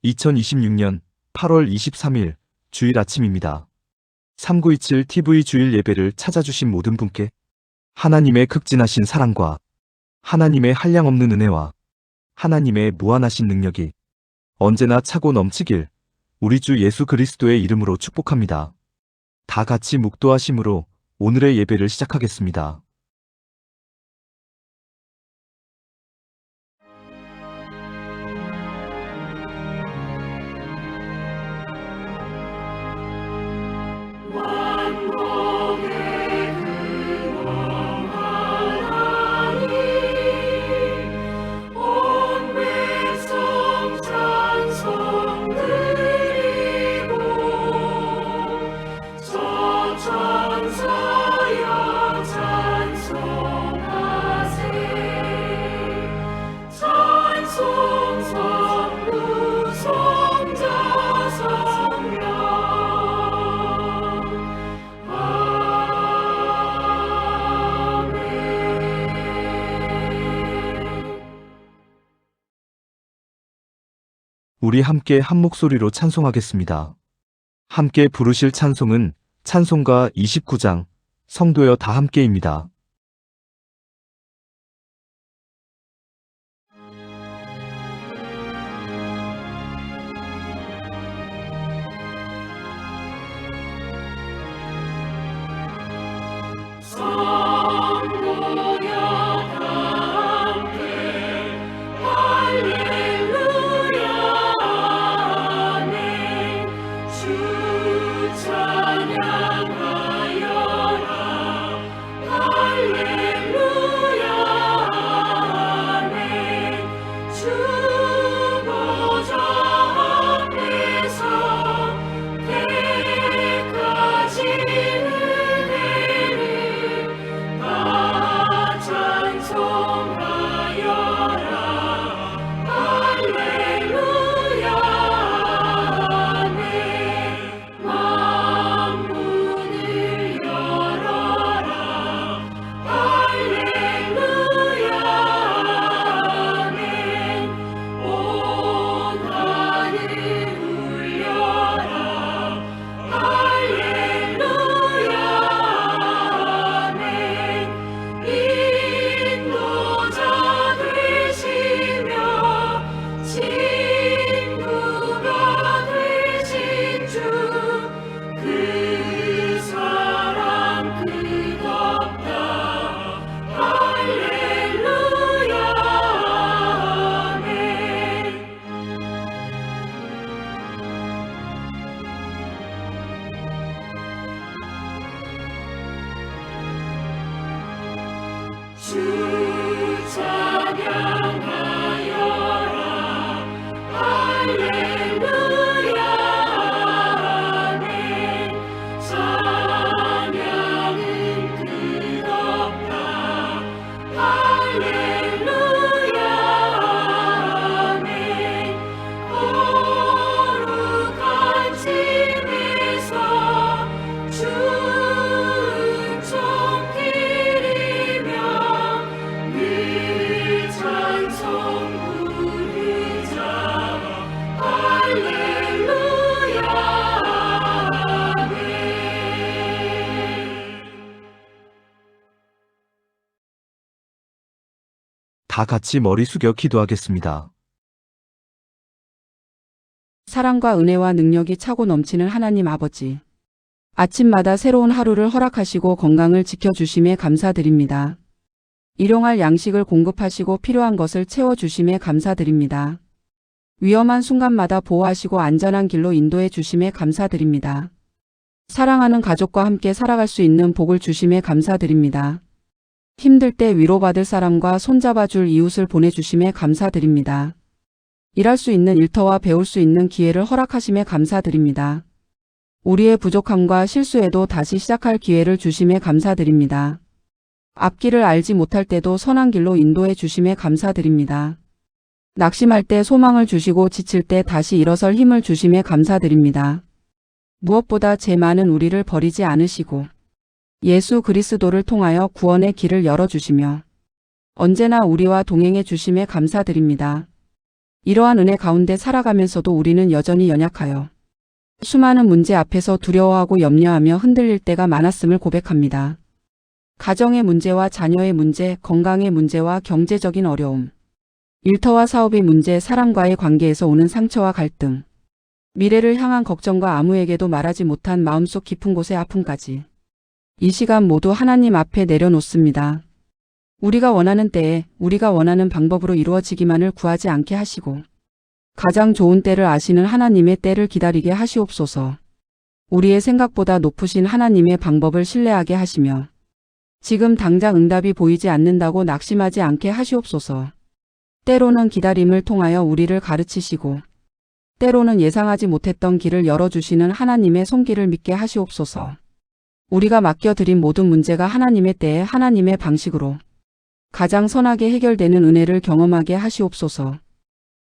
2026년 8월 23일 주일 아침입니다. 3927 TV 주일 예배를 찾아주신 모든 분께 하나님의 극진하신 사랑과 하나님의 한량없는 은혜와 하나님의 무한하신 능력이 언제나 차고 넘치길 우리 주 예수 그리스도의 이름으로 축복합니다. 다 같이 묵도하심으로 오늘의 예배를 시작하겠습니다. 우리 함께 한 목소리로 찬송하겠습니다. 함께 부르실 찬송은 찬송가 29장 성도여 다 함께입니다. 다 같이 머리 숙여 기도하겠습니다. 사랑과 은혜와 능력이 차고 넘치는 하나님 아버지. 아침마다 새로운 하루를 허락하시고 건강을 지켜주심에 감사드립니다. 일용할 양식을 공급하시고 필요한 것을 채워주심에 감사드립니다. 위험한 순간마다 보호하시고 안전한 길로 인도해 주심에 감사드립니다. 사랑하는 가족과 함께 살아갈 수 있는 복을 주심에 감사드립니다. 힘들 때 위로받을 사람과 손잡아줄 이웃을 보내주심에 감사드립니다. 일할 수 있는 일터와 배울 수 있는 기회를 허락하심에 감사드립니다. 우리의 부족함과 실수에도 다시 시작할 기회를 주심에 감사드립니다. 앞길을 알지 못할 때도 선한 길로 인도해 주심에 감사드립니다. 낙심할 때 소망을 주시고 지칠 때 다시 일어설 힘을 주심에 감사드립니다. 무엇보다 죄 많은 우리를 버리지 않으시고 예수 그리스도를 통하여 구원의 길을 열어주시며 언제나 우리와 동행해 주심에 감사드립니다. 이러한 은혜 가운데 살아가면서도 우리는 여전히 연약하여 수많은 문제 앞에서 두려워하고 염려하며 흔들릴 때가 많았음을 고백합니다. 가정의 문제와 자녀의 문제, 건강의 문제와 경제적인 어려움, 일터와 사업의 문제, 사람과의 관계에서 오는 상처와 갈등, 미래를 향한 걱정과 아무에게도 말하지 못한 마음속 깊은 곳의 아픔까지 이 시간 모두 하나님 앞에 내려놓습니다. 우리가 원하는 때에 우리가 원하는 방법으로 이루어지기만을 구하지 않게 하시고 가장 좋은 때를 아시는 하나님의 때를 기다리게 하시옵소서. 우리의 생각보다 높으신 하나님의 방법을 신뢰하게 하시며 지금 당장 응답이 보이지 않는다고 낙심하지 않게 하시옵소서. 때로는 기다림을 통하여 우리를 가르치시고 때로는 예상하지 못했던 길을 열어주시는 하나님의 손길을 믿게 하시옵소서. 우리가 맡겨드린 모든 문제가 하나님의 때에 하나님의 방식으로 가장 선하게 해결되는 은혜를 경험하게 하시옵소서.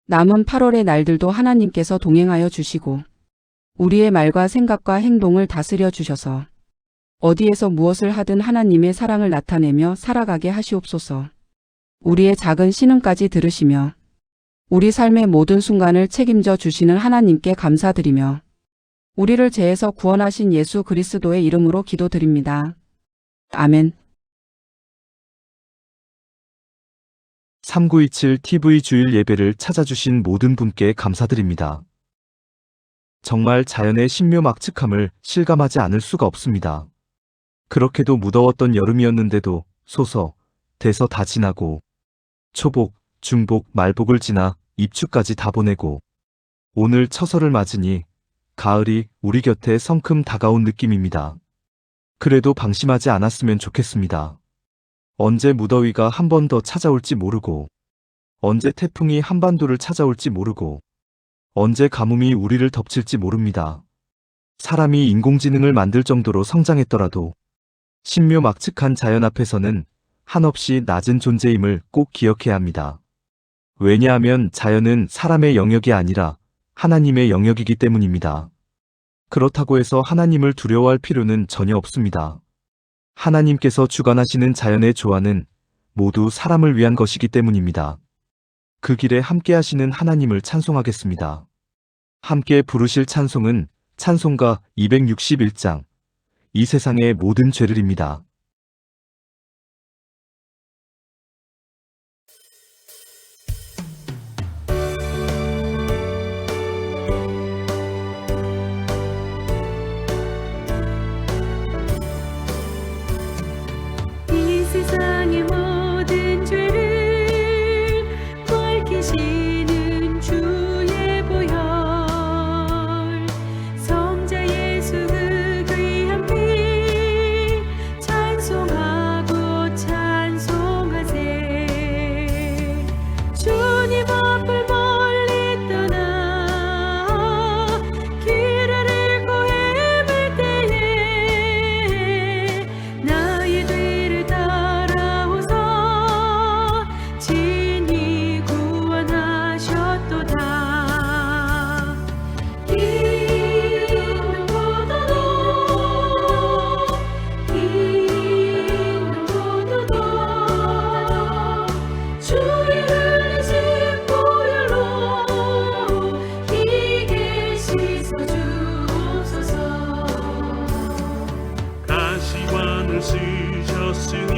남은 8월의 날들도 하나님께서 동행하여 주시고 우리의 말과 생각과 행동을 다스려 주셔서 어디에서 무엇을 하든 하나님의 사랑을 나타내며 살아가게 하시옵소서. 우리의 작은 신음까지 들으시며 우리 삶의 모든 순간을 책임져 주시는 하나님께 감사드리며 우리를 죄에서 구원하신 예수 그리스도의 이름으로 기도드립니다. 아멘. 3927 TV 주일 예배를 찾아주신 모든 분께 감사드립니다. 정말 자연의 신묘막측함을 실감하지 않을 수가 없습니다. 그렇게도 무더웠던 여름이었는데도 소서, 대서 다 지나고 초복, 중복, 말복을 지나 입추까지 다 보내고 오늘 처서를 맞으니 가을이 우리 곁에 성큼 다가온 느낌입니다. 그래도 방심하지 않았으면 좋겠습니다. 언제 무더위가 한 번 더 찾아올지 모르고 언제 태풍이 한반도를 찾아올지 모르고 언제 가뭄이 우리를 덮칠지 모릅니다. 사람이 인공지능을 만들 정도로 성장했더라도 신묘막측한 자연 앞에서는 한없이 낮은 존재임을 꼭 기억해야 합니다. 왜냐하면 자연은 사람의 영역이 아니라 하나님의 영역이기 때문입니다. 그렇다고 해서 하나님을 두려워할 필요는 전혀 없습니다. 하나님께서 주관하시는 자연의 조화는 모두 사람을 위한 것이기 때문입니다. 그 길에 함께 하시는 하나님을 찬송하겠습니다. 함께 부르실 찬송은 찬송가 261장 이 세상의 모든 죄를입니다. 이 세상의 모든 죄를 밝히시는 주의 보혈 성자 예수 그 귀한 피 찬송하고 찬송하세. 주님 앞을 멀리 떠나 길을 잃고 헤맬 때에 나의 뒤를 따라오사 친히 구원하셨도다. 긴 고도도 주의 흘리신 보혈로 희게 씻어주옵소서. 가시관을 쓰셨으니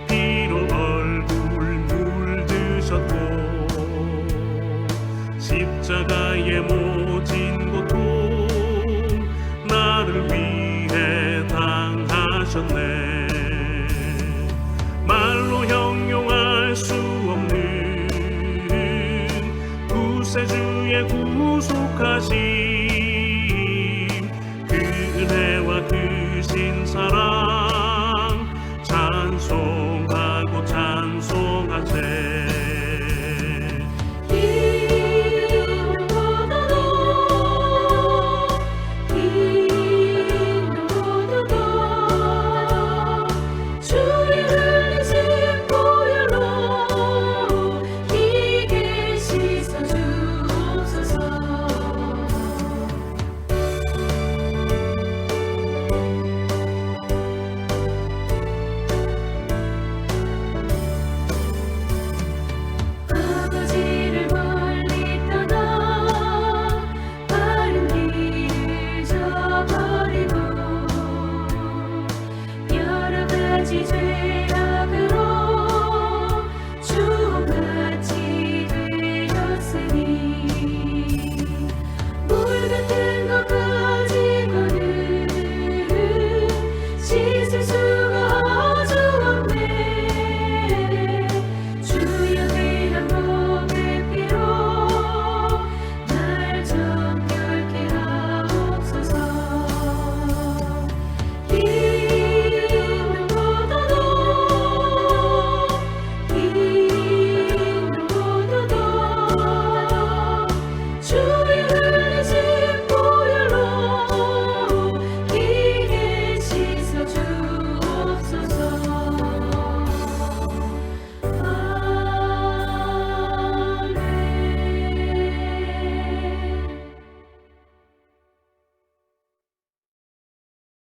피로 얼굴 물드셨고 십자가의 모진 고통 나를 위해 당하셨네. 말로 형용할 수 없는 구세주의 구속하심 그 은혜와 크신 사랑 찬송하고 찬송하세. 긴 고도도 주의 흘리신 보혈로 희게 씻어주옵소서.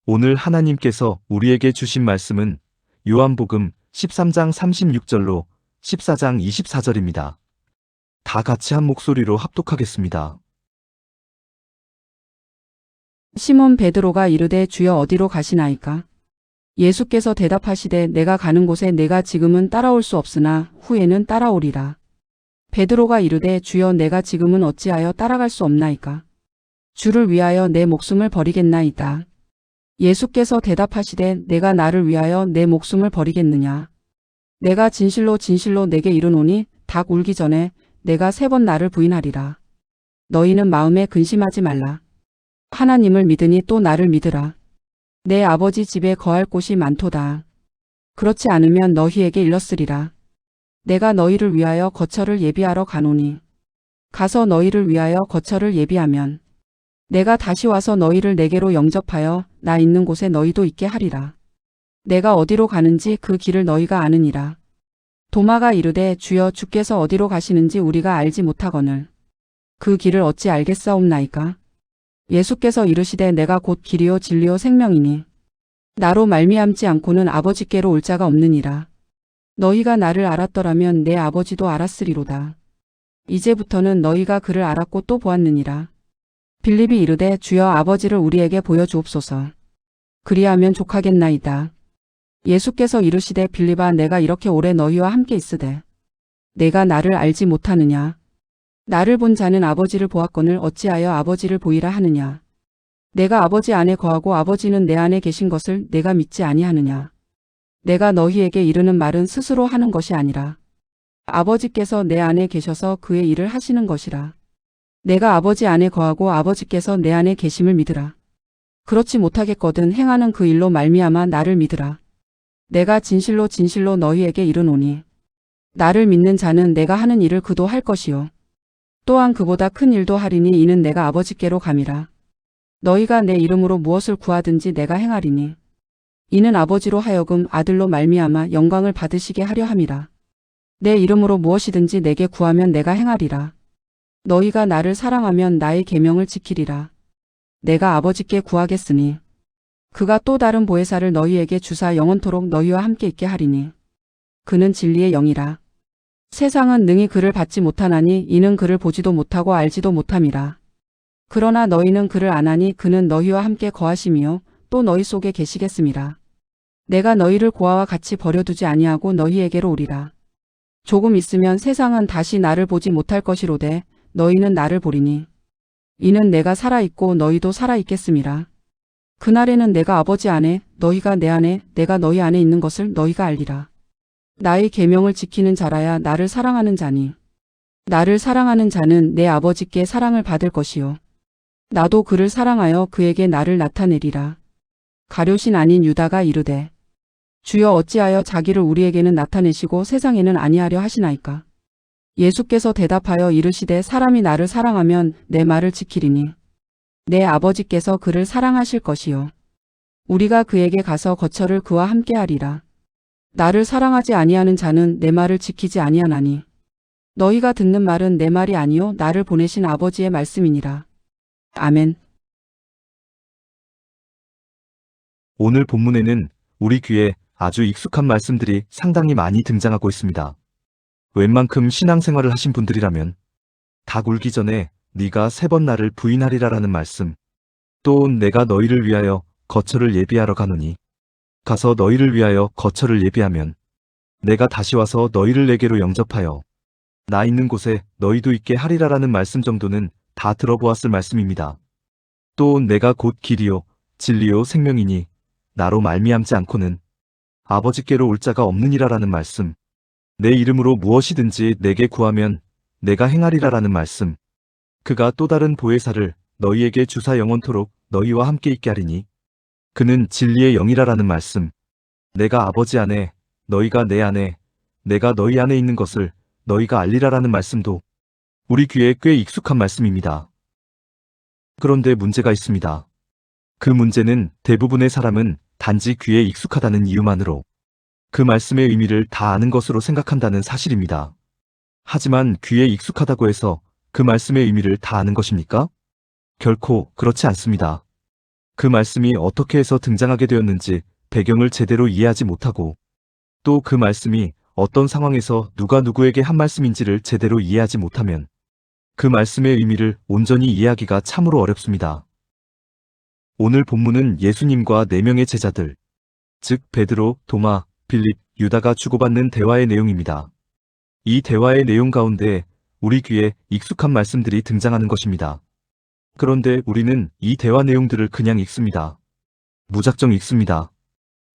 오늘 하나님께서 우리에게 주신 말씀은 요한복음 13장 36절로 14장 24절입니다. 다 같이 한 목소리로 합독하겠습니다. 시몬 베드로가 이르되 주여 어디로 가시나이까? 예수께서 대답하시되 내가 가는 곳에 내가 지금은 따라올 수 없으나 후에는 따라오리라. 베드로가 이르되 주여 내가 지금은 어찌하여 따라갈 수 없나이까? 주를 위하여 내 목숨을 버리겠나이다. 예수께서 대답하시되 내가 나를 위하여 내 목숨을 버리겠느냐? 내가 진실로 진실로 내게 이르노니 닭 울기 전에 내가 3번 나를 부인하리라. 너희는 마음에 근심하지 말라. 하나님을 믿으니 또 나를 믿으라. 내 아버지 집에 거할 곳이 많도다. 그렇지 않으면 너희에게 일렀으리라. 내가 너희를 위하여 거처를 예비하러 가노니 가서 너희를 위하여 거처를 예비하면 내가 다시 와서 너희를 내게로 영접하여 나 있는 곳에 너희도 있게 하리라. 내가 어디로 가는지 그 길을 너희가 아느니라. 도마가 이르되 주여 주께서 어디로 가시는지 우리가 알지 못하거늘 그 길을 어찌 알겠사옵나이까? 예수께서 이르시되 내가 곧 길이요 진리요 생명이니 나로 말미암지 않고는 아버지께로 올 자가 없느니라. 너희가 나를 알았더라면 내 아버지도 알았으리로다. 이제부터는 너희가 그를 알았고 또 보았느니라. 빌립이 이르되 주여 아버지를 우리에게 보여주옵소서. 그리하면 족하겠나이다. 예수께서 이르시되 빌립아 내가 이렇게 오래 너희와 함께 있으되 내가 나를 알지 못하느냐? 나를 본 자는 아버지를 보았거늘 어찌하여 아버지를 보이라 하느냐? 내가 아버지 안에 거하고 아버지는 내 안에 계신 것을 내가 믿지 아니하느냐? 내가 너희에게 이르는 말은 스스로 하는 것이 아니라 아버지께서 내 안에 계셔서 그의 일을 하시는 것이라. 내가 아버지 안에 거하고 아버지께서 내 안에 계심을 믿으라. 그렇지 못하겠거든 행하는 그 일로 말미암아 나를 믿으라. 내가 진실로 진실로 너희에게 이르노니 나를 믿는 자는 내가 하는 일을 그도 할 것이요 또한 그보다 큰 일도 하리니 이는 내가 아버지께로 감이라. 너희가 내 이름으로 무엇을 구하든지 내가 행하리니 이는 아버지로 하여금 아들로 말미암아 영광을 받으시게 하려 함이라. 내 이름으로 무엇이든지 내게 구하면 내가 행하리라. 너희가 나를 사랑하면 나의 계명을 지키리라. 내가 아버지께 구하겠으니 그가 또 다른 보혜사를 너희에게 주사 영원토록 너희와 함께 있게 하리니 그는 진리의 영이라. 세상은 능히 그를 받지 못하나니 이는 그를 보지도 못하고 알지도 못함이라. 그러나 너희는 그를 아나니 그는 너희와 함께 거하심이요 또 너희 속에 계시겠음이라. 내가 너희를 고아와 같이 버려두지 아니하고 너희에게로 오리라. 조금 있으면 세상은 다시 나를 보지 못할 것이로되 너희는 나를 보리니 이는 내가 살아있고 너희도 살아있겠음이라. 그날에는 내가 아버지 안에 너희가 내 안에 내가 너희 안에 있는 것을 너희가 알리라. 나의 계명을 지키는 자라야 나를 사랑하는 자니 나를 사랑하는 자는 내 아버지께 사랑을 받을 것이요 나도 그를 사랑하여 그에게 나를 나타내리라. 가룟신 아닌 유다가 이르되 주여 어찌하여 자기를 우리에게는 나타내시고 세상에는 아니하려 하시나이까? 예수께서 대답하여 이르시되 사람이 나를 사랑하면 내 말을 지키리니 내 아버지께서 그를 사랑하실 것이요 우리가 그에게 가서 거처를 그와 함께 하리라. 나를 사랑하지 아니하는 자는 내 말을 지키지 아니하나니 너희가 듣는 말은 내 말이 아니요 나를 보내신 아버지의 말씀이니라. 아멘. 오늘 본문에는 우리 귀에 아주 익숙한 말씀들이 상당히 많이 등장하고 있습니다. 웬만큼 신앙생활을 하신 분들이라면 닭 울기 전에 네가 3번 나를 부인하리라라는 말씀, 또 내가 너희를 위하여 거처를 예비하러 가노니 가서 너희를 위하여 거처를 예비하면 내가 다시 와서 너희를 내게로 영접하여 나 있는 곳에 너희도 있게 하리라라는 말씀 정도는 다 들어보았을 말씀입니다. 또 내가 곧 길이요 진리요 생명이니 나로 말미암지 않고는 아버지께로 올 자가 없느니라라는 말씀, 내 이름으로 무엇이든지 내게 구하면 내가 행하리라라는 말씀, 그가 또 다른 보혜사를 너희에게 주사 영원토록 너희와 함께 있게 하리니 그는 진리의 영이라라는 말씀, 내가 아버지 안에 너희가 내 안에 내가 너희 안에 있는 것을 너희가 알리라라는 말씀도 우리 귀에 꽤 익숙한 말씀입니다. 그런데 문제가 있습니다. 그 문제는 대부분의 사람은 단지 귀에 익숙하다는 이유만으로 그 말씀의 의미를 다 아는 것으로 생각한다는 사실입니다. 하지만 귀에 익숙하다고 해서 그 말씀의 의미를 다 아는 것입니까? 결코 그렇지 않습니다. 그 말씀이 어떻게 해서 등장하게 되었는지 배경을 제대로 이해하지 못하고 또 그 말씀이 어떤 상황에서 누가 누구에게 한 말씀인지를 제대로 이해하지 못하면 그 말씀의 의미를 온전히 이해하기가 참으로 어렵습니다. 오늘 본문은 예수님과 4명의 제자들, 즉 베드로, 도마, 빌립, 유다가 주고받는 대화의 내용입니다. 이 대화의 내용 가운데 우리 귀에 익숙한 말씀들이 등장하는 것입니다. 그런데 우리는 이 대화 내용들을 그냥 읽습니다. 무작정 읽습니다.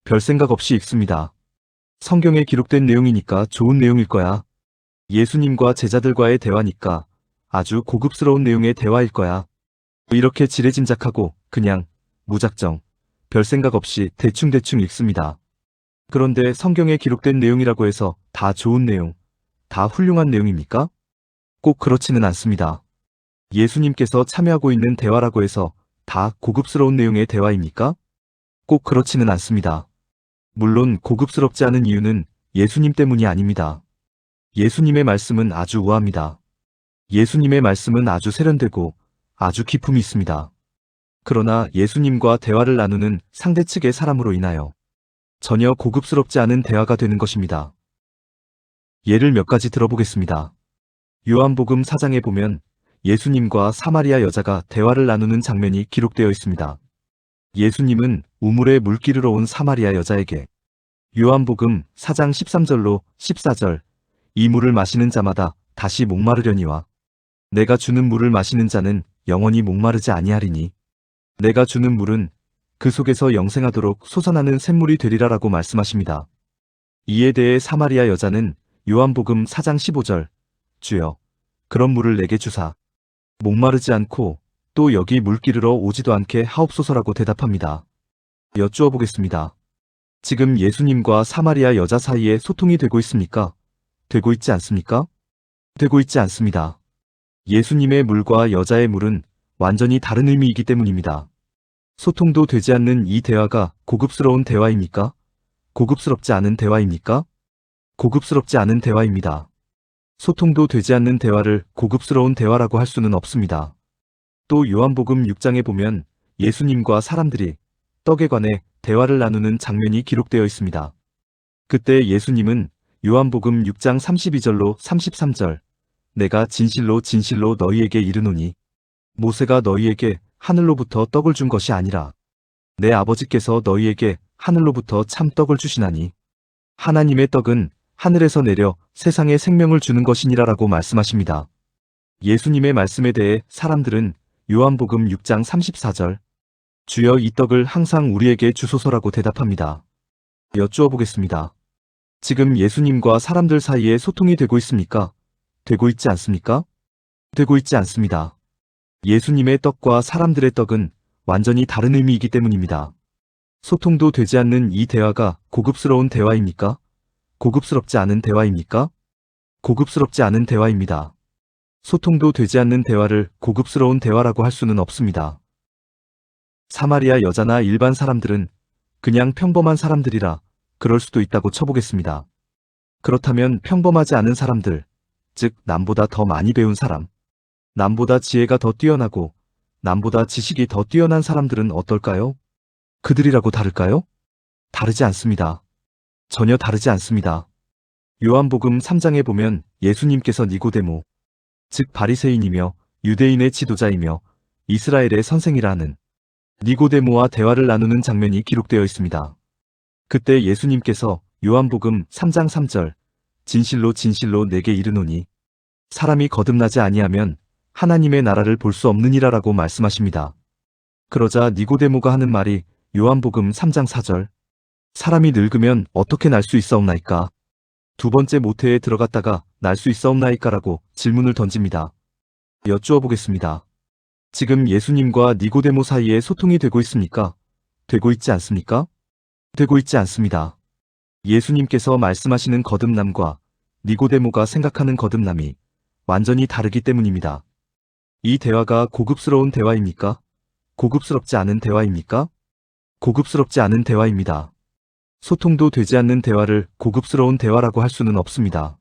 별 생각 없이 읽습니다. 성경에 기록된 내용이니까 좋은 내용일 거야. 예수님과 제자들과의 대화니까 아주 고급스러운 내용의 대화일 거야. 이렇게 지레짐작하고 그냥 무작정 별 생각 없이 대충대충 읽습니다. 그런데 성경에 기록된 내용이라고 해서 다 좋은 내용, 다 훌륭한 내용입니까? 꼭 그렇지는 않습니다. 예수님께서 참여하고 있는 대화라고 해서 다 고급스러운 내용의 대화입니까? 꼭 그렇지는 않습니다. 물론 고급스럽지 않은 이유는 예수님 때문이 아닙니다. 예수님의 말씀은 아주 우아합니다. 예수님의 말씀은 아주 세련되고 아주 기품이 있습니다. 그러나 예수님과 대화를 나누는 상대 측의 사람으로 인하여 전혀 고급스럽지 않은 대화가 되는 것입니다. 예를 몇 가지 들어보겠습니다. 요한복음 4장에 보면 예수님과 사마리아 여자가 대화를 나누는 장면이 기록되어 있습니다. 예수님은 우물에 물 기르러 온 사마리아 여자에게 요한복음 4장 13절로 14절 이 물을 마시는 자마다 다시 목마르려니와 내가 주는 물을 마시는 자는 영원히 목마르지 아니하리니 내가 주는 물은 그 속에서 영생하도록 솟아나는 샘물이 되리라라고 말씀하십니다. 이에 대해 사마리아 여자는 요한복음 4장 15절 주여 그런 물을 내게 주사 목마르지 않고 또 여기 물 기르러 오지도 않게 하옵소서라고 대답합니다. 여쭈어 보겠습니다. 지금 예수님과 사마리아 여자 사이에 소통이 되고 있습니까? 되고 있지 않습니까? 되고 있지 않습니다. 예수님의 물과 여자의 물은 완전히 다른 의미이기 때문입니다. 소통도 되지 않는 이 대화가 고급스러운 대화입니까? 고급스럽지 않은 대화입니까? 고급스럽지 않은 대화입니다. 소통도 되지 않는 대화를 고급스러운 대화라고 할 수는 없습니다. 또 요한복음 6장에 보면 예수님과 사람들이 떡에 관해 대화를 나누는 장면이 기록되어 있습니다. 그때 예수님은 요한복음 6장 32절로 33절 내가 진실로 진실로 너희에게 이르노니 모세가 너희에게 하늘로부터 떡을 준 것이 아니라 내 아버지께서 너희에게 하늘로부터 참 떡을 주시나니 하나님의 떡은 하늘에서 내려 세상에 생명을 주는 것이니라라고 말씀하십니다. 예수님의 말씀에 대해 사람들은 요한복음 6장 34절 주여 이 떡을 항상 우리에게 주소서라고 대답합니다. 여쭈어 보겠습니다. 지금 예수님과 사람들 사이에 소통이 되고 있습니까? 되고 있지 않습니까? 되고 있지 않습니다. 예수님의 떡과 사람들의 떡은 완전히 다른 의미이기 때문입니다. 소통도 되지 않는 이 대화가 고급스러운 대화입니까? 고급스럽지 않은 대화입니까? 고급스럽지 않은 대화입니다. 소통도 되지 않는 대화를 고급스러운 대화라고 할 수는 없습니다. 사마리아 여자나 일반 사람들은 그냥 평범한 사람들이라 그럴 수도 있다고 쳐보겠습니다. 그렇다면 평범하지 않은 사람들, 즉 남보다 더 많이 배운 사람, 남보다 지혜가 더 뛰어나고 남보다 지식이 더 뛰어난 사람들은 어떨까요? 그들이라고 다를까요? 다르지 않습니다. 전혀 다르지 않습니다. 요한복음 3장에 보면 예수님께서 니고데모, 즉 바리새인이며 유대인의 지도자이며 이스라엘의 선생이라는 니고데모와 대화를 나누는 장면이 기록되어 있습니다. 그때 예수님께서 요한복음 3장 3절 진실로 진실로 내게 이르노니 사람이 거듭나지 아니하면 하나님의 나라를 볼 수 없느니라라고 말씀하십니다. 그러자 니고데모가 하는 말이 요한복음 3장 4절 사람이 늙으면 어떻게 날 수 있사옵나이까? 두 번째 모태에 들어갔다가 날 수 있사옵나이까라고 질문을 던집니다. 여쭈어 보겠습니다. 지금 예수님과 니고데모 사이에 소통이 되고 있습니까? 되고 있지 않습니까? 되고 있지 않습니다. 예수님께서 말씀하시는 거듭남과 니고데모가 생각하는 거듭남이 완전히 다르기 때문입니다. 이 대화가 고급스러운 대화입니까? 고급스럽지 않은 대화입니까? 고급스럽지 않은 대화입니다. 소통도 되지 않는 대화를 고급스러운 대화라고 할 수는 없습니다.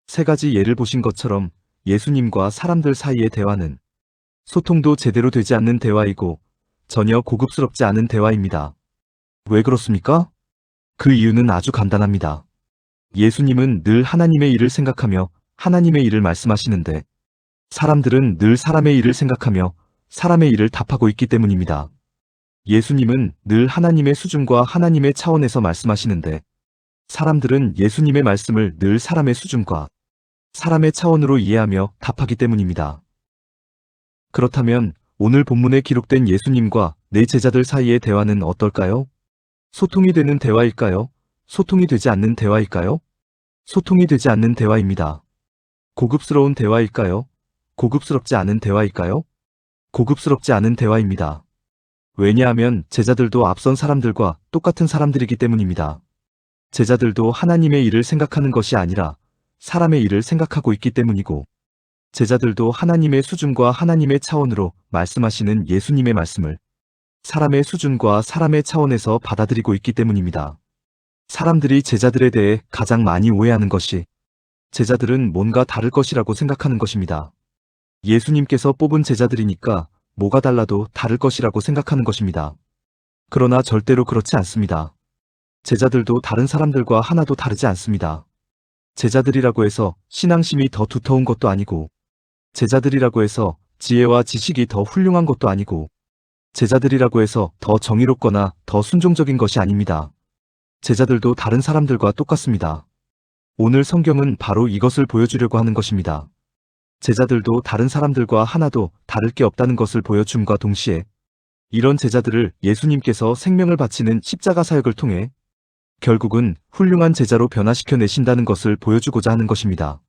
세 가지 예를 보신 것처럼 예수님과 사람들 사이의 대화는 소통도 제대로 되지 않는 대화이고 전혀 고급스럽지 않은 대화입니다. 왜 그렇습니까? 그 이유는 아주 간단합니다. 예수님은 늘 하나님의 일을 생각하며 하나님의 일을 말씀하시는데 사람들은 늘 사람의 일을 생각하며 사람의 일을 답하고 있기 때문입니다. 예수님은 늘 하나님의 수준과 하나님의 차원에서 말씀하시는데 사람들은 예수님의 말씀을 늘 사람의 수준과 사람의 차원으로 이해하며 답하기 때문입니다. 그렇다면 오늘 본문에 기록된 예수님과 네 제자들 사이의 대화는 어떨까요? 소통이 되는 대화일까요? 소통이 되지 않는 대화일까요? 소통이 되지 않는 대화입니다. 고급스러운 대화일까요? 고급스럽지 않은 대화일까요? 고급스럽지 않은 대화입니다. 왜냐하면 제자들도 앞선 사람들과 똑같은 사람들이기 때문입니다. 제자들도 하나님의 일을 생각하는 것이 아니라 사람의 일을 생각하고 있기 때문이고 제자들도 하나님의 수준과 하나님의 차원으로 말씀하시는 예수님의 말씀을 사람의 수준과 사람의 차원에서 받아들이고 있기 때문입니다. 사람들이 제자들에 대해 가장 많이 오해하는 것이 제자들은 뭔가 다를 것이라고 생각하는 것입니다. 예수님께서 뽑은 제자들이니까 뭐가 달라도 다를 것이라고 생각하는 것입니다. 그러나 절대로 그렇지 않습니다. 제자들도 다른 사람들과 하나도 다르지 않습니다. 제자들이라고 해서 신앙심이 더 두터운 것도 아니고 제자들이라고 해서 지혜와 지식이 더 훌륭한 것도 아니고 제자들이라고 해서 더 정의롭거나 더 순종적인 것이 아닙니다. 제자들도 다른 사람들과 똑같습니다. 오늘 성경은 바로 이것을 보여주려고 하는 것입니다. 제자들도 다른 사람들과 하나도 다를 게 없다는 것을 보여줌과 동시에 이런 제자들을 예수님께서 생명을 바치는 십자가 사역을 통해 결국은 훌륭한 제자로 변화시켜 내신다는 것을 보여주고자 하는 것입니다.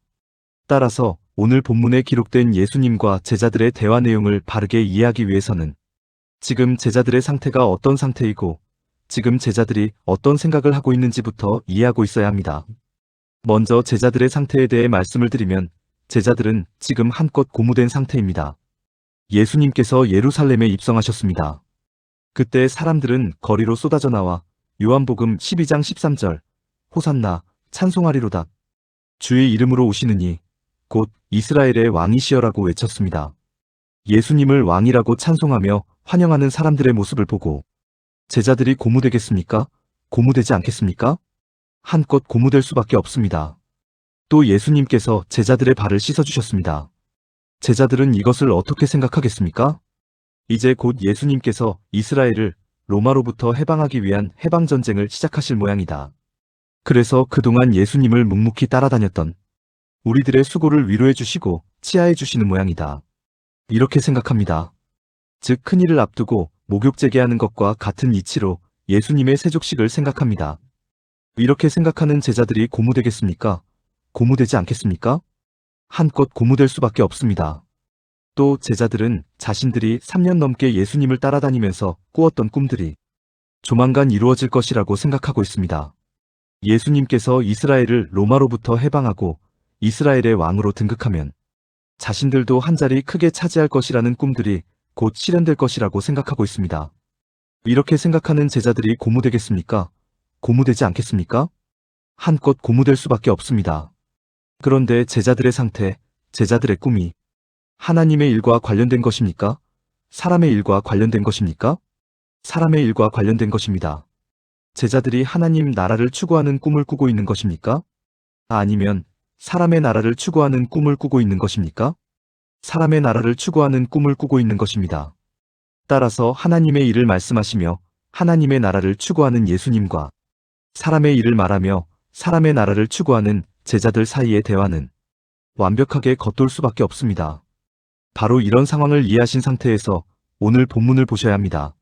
따라서 오늘 본문에 기록된 예수님과 제자들의 대화 내용을 바르게 이해하기 위해서는 지금 제자들의 상태가 어떤 상태이고 지금 제자들이 어떤 생각을 하고 있는지부터 이해하고 있어야 합니다. 먼저 제자들의 상태에 대해 말씀을 드리면 제자들은 지금 한껏 고무된 상태입니다. 예수님께서 예루살렘에 입성하셨습니다. 그때 사람들은 거리로 쏟아져 나와 요한복음 12장 13절 호산나 찬송하리로다 주의 이름으로 오시느니 곧 이스라엘의 왕이시여라고 외쳤습니다. 예수님을 왕이라고 찬송하며 환영하는 사람들의 모습을 보고 제자들이 고무되겠습니까? 고무되지 않겠습니까? 한껏 고무될 수밖에 없습니다. 또 예수님께서 제자들의 발을 씻어주셨습니다. 제자들은 이것을 어떻게 생각하겠습니까? 이제 곧 예수님께서 이스라엘을 로마로부터 해방하기 위한 해방전쟁을 시작하실 모양이다. 그래서 그동안 예수님을 묵묵히 따라다녔던 우리들의 수고를 위로해 주시고 치하해 주시는 모양이다. 이렇게 생각합니다. 즉 큰일을 앞두고 목욕제계하는 것과 같은 이치로 예수님의 세족식을 생각합니다. 이렇게 생각하는 제자들이 고무되겠습니까? 고무되지 않겠습니까? 한껏 고무될 수밖에 없습니다. 또 제자들은 자신들이 3년 넘게 예수님을 따라다니면서 꾸었던 꿈들이 조만간 이루어질 것이라고 생각하고 있습니다. 예수님께서 이스라엘을 로마로부터 해방하고 이스라엘의 왕으로 등극하면 자신들도 한 자리 크게 차지할 것이라는 꿈들이 곧 실현될 것이라고 생각하고 있습니다. 이렇게 생각하는 제자들이 고무되겠습니까? 고무되지 않겠습니까? 한껏 고무될 수밖에 없습니다. 그런데 제자들의 상태, 제자들의 꿈이 하나님의 일과 관련된 것입니까? 사람의 일과 관련된 것입니까? 사람의 일과 관련된 것입니다. 제자들이 하나님 나라를 추구하는 꿈을 꾸고 있는 것입니까? 아니면 사람의 나라를 추구하는 꿈을 꾸고 있는 것입니까? 사람의 나라를 추구하는 꿈을 꾸고 있는 것입니다. 따라서 하나님의 일을 말씀하시며 하나님의 나라를 추구하는 예수님과 사람의 일을 말하며 사람의 나라를 추구하는 제자들 사이의 대화는 완벽하게 겉돌 수밖에 없습니다. 바로 이런 상황을 이해하신 상태에서 오늘 본문을 보셔야 합니다.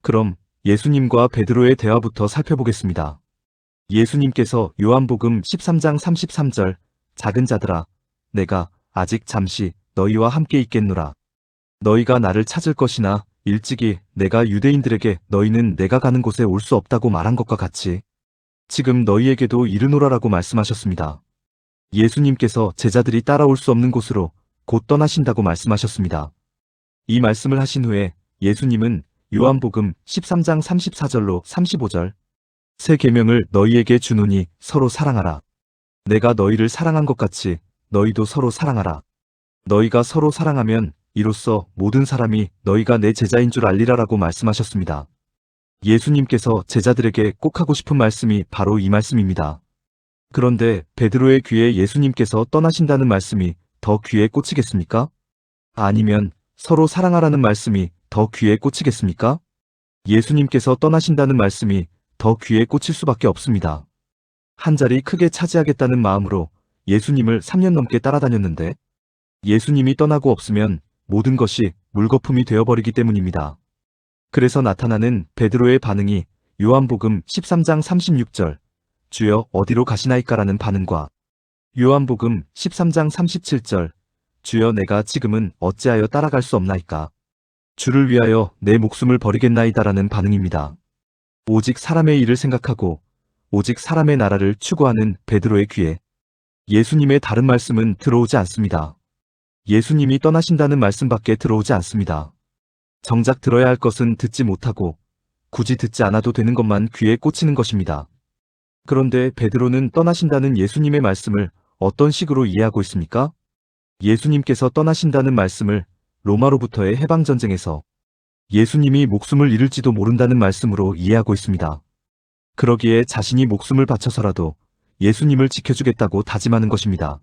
그럼 예수님과 베드로의 대화부터 살펴보겠습니다. 예수님께서 요한복음 13장 33절 작은 자들아 내가 아직 잠시 너희와 함께 있겠노라. 너희가 나를 찾을 것이나 일찍이 내가 유대인들에게 너희는 내가 가는 곳에 올 수 없다고 말한 것과 같이 지금 너희에게도 이르노라라고 말씀하셨습니다. 예수님께서 제자들이 따라올 수 없는 곳으로 곧 떠나신다고 말씀하셨습니다. 이 말씀을 하신 후에 예수님은 요한복음 13장 34절로 35절 새 계명을 너희에게 주노니 서로 사랑하라. 내가 너희를 사랑한 것 같이 너희도 서로 사랑하라. 너희가 서로 사랑하면 이로써 모든 사람이 너희가 내 제자인 줄 알리라라고 말씀하셨습니다. 예수님께서 제자들에게 꼭 하고 싶은 말씀이 바로 이 말씀입니다. 그런데 베드로의 귀에 예수님께서 떠나신다는 말씀이 더 귀에 꽂히겠습니까? 아니면 서로 사랑하라는 말씀이 더 귀에 꽂히겠습니까? 예수님께서 떠나신다는 말씀이 더 귀에 꽂힐 수밖에 없습니다. 한 자리 크게 차지하겠다는 마음으로 예수님을 3년 넘게 따라다녔는데 예수님이 떠나고 없으면 모든 것이 물거품이 되어버리기 때문입니다. 그래서 나타나는 베드로의 반응이 요한복음 13장 36절 주여 어디로 가시나이까라는 반응과 요한복음 13장 37절 주여 내가 지금은 어찌하여 따라갈 수 없나이까 주를 위하여 내 목숨을 버리겠나이다라는 반응입니다. 오직 사람의 일을 생각하고 오직 사람의 나라를 추구하는 베드로의 귀에 예수님의 다른 말씀은 들어오지 않습니다. 예수님이 떠나신다는 말씀밖에 들어오지 않습니다. 정작 들어야 할 것은 듣지 못하고 굳이 듣지 않아도 되는 것만 귀에 꽂히는 것입니다. 그런데 베드로는 떠나신다는 예수님의 말씀을 어떤 식으로 이해하고 있습니까? 예수님께서 떠나신다는 말씀을 로마로부터의 해방전쟁에서 예수님이 목숨을 잃을지도 모른다는 말씀으로 이해하고 있습니다. 그러기에 자신이 목숨을 바쳐서라도 예수님을 지켜주겠다고 다짐하는 것입니다.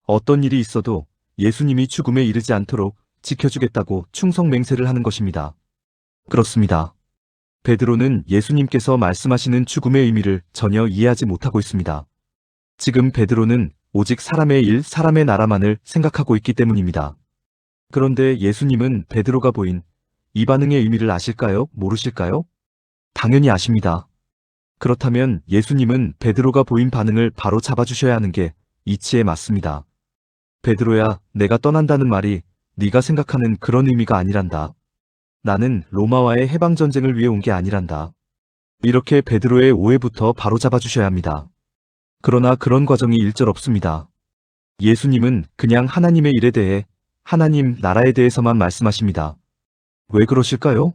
어떤 일이 있어도 예수님이 죽음에 이르지 않도록 지켜주겠다고 충성맹세를 하는 것입니다. 그렇습니다. 베드로는 예수님께서 말씀하시는 죽음의 의미를 전혀 이해하지 못하고 있습니다. 지금 베드로는 오직 사람의 일, 사람의 나라만을 생각하고 있기 때문입니다. 그런데 예수님은 베드로가 보인 이 반응의 의미를 아실까요? 모르실까요? 당연히 아십니다. 그렇다면 예수님은 베드로가 보인 반응을 바로 잡아주셔야 하는 게 이치에 맞습니다. 베드로야, 내가 떠난다는 말이 네가 생각하는 그런 의미가 아니란다. 나는 로마와의 해방전쟁을 위해 온 게 아니란다. 이렇게 베드로의 오해부터 바로 잡아주셔야 합니다. 그러나 그런 과정이 일절없습니다. 예수님은 그냥 하나님의 일에 대해 하나님 나라에 대해서만 말씀하십니다. 왜 그러실까요?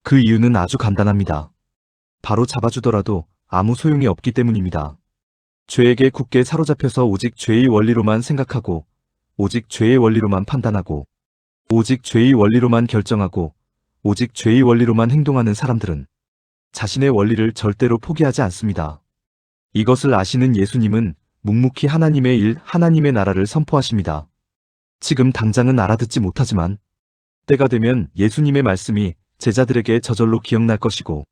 그 이유는 아주 간단합니다. 바로 잡아주더라도 아무 소용이 없기 때문입니다. 죄에게 굳게 사로잡혀서 오직 죄의 원리로만 생각하고 오직 죄의 원리로만 판단하고 오직 죄의 원리로만 결정하고 오직 죄의 원리로만 행동하는 사람들은 자신의 원리를 절대로 포기하지 않습니다. 이것을 아시는 예수님은 묵묵히 하나님의 일, 하나님의 나라를 선포하십니다. 지금 당장은 알아듣지 못하지만 때가 되면 예수님의 말씀이 제자들에게 저절로 기억날 것이고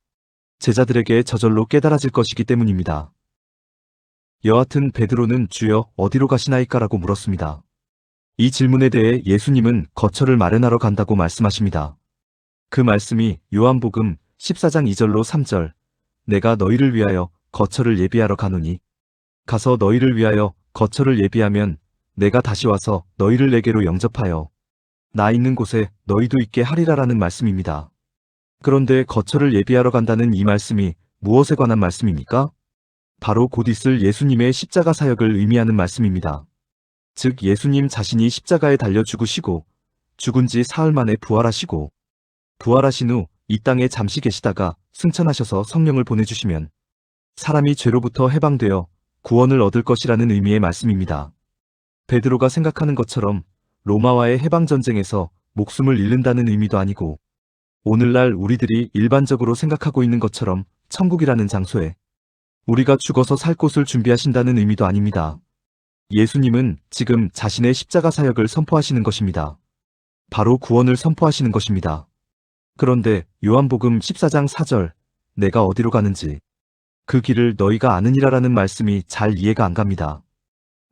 제자들에게 저절로 깨달아질 것이기 때문입니다. 여하튼 베드로는 주여 어디로 가시나이까라고 물었습니다. 이 질문에 대해 예수님은 거처를 마련하러 간다고 말씀하십니다. 그 말씀이 요한복음 14장 2절로 3절 내가 너희를 위하여 거처를 예비하러 가노니 가서 너희를 위하여 거처를 예비하면 내가 다시 와서 너희를 내게로 영접하여 나 있는 곳에 너희도 있게 하리라라는 말씀입니다. 그런데 거처를 예비하러 간다는 이 말씀이 무엇에 관한 말씀입니까? 바로 곧 있을 예수님의 십자가 사역을 의미하는 말씀입니다. 즉 예수님 자신이 십자가에 달려 죽으시고 죽은 지 사흘 만에 부활하시고 부활하신 후 이 땅에 잠시 계시다가 승천하셔서 성령을 보내주시면 사람이 죄로부터 해방되어 구원을 얻을 것이라는 의미의 말씀입니다. 베드로가 생각하는 것처럼 로마와의 해방전쟁에서 목숨을 잃는다는 의미도 아니고 오늘날 우리들이 일반적으로 생각하고 있는 것처럼 천국이라는 장소에 우리가 죽어서 살 곳을 준비하신다는 의미도 아닙니다. 예수님은 지금 자신의 십자가 사역을 선포하시는 것입니다. 바로 구원을 선포하시는 것입니다. 그런데 요한복음 14장 4절 내가 어디로 가는지 그 길을 너희가 아느니라라는 말씀이 잘 이해가 안 갑니다.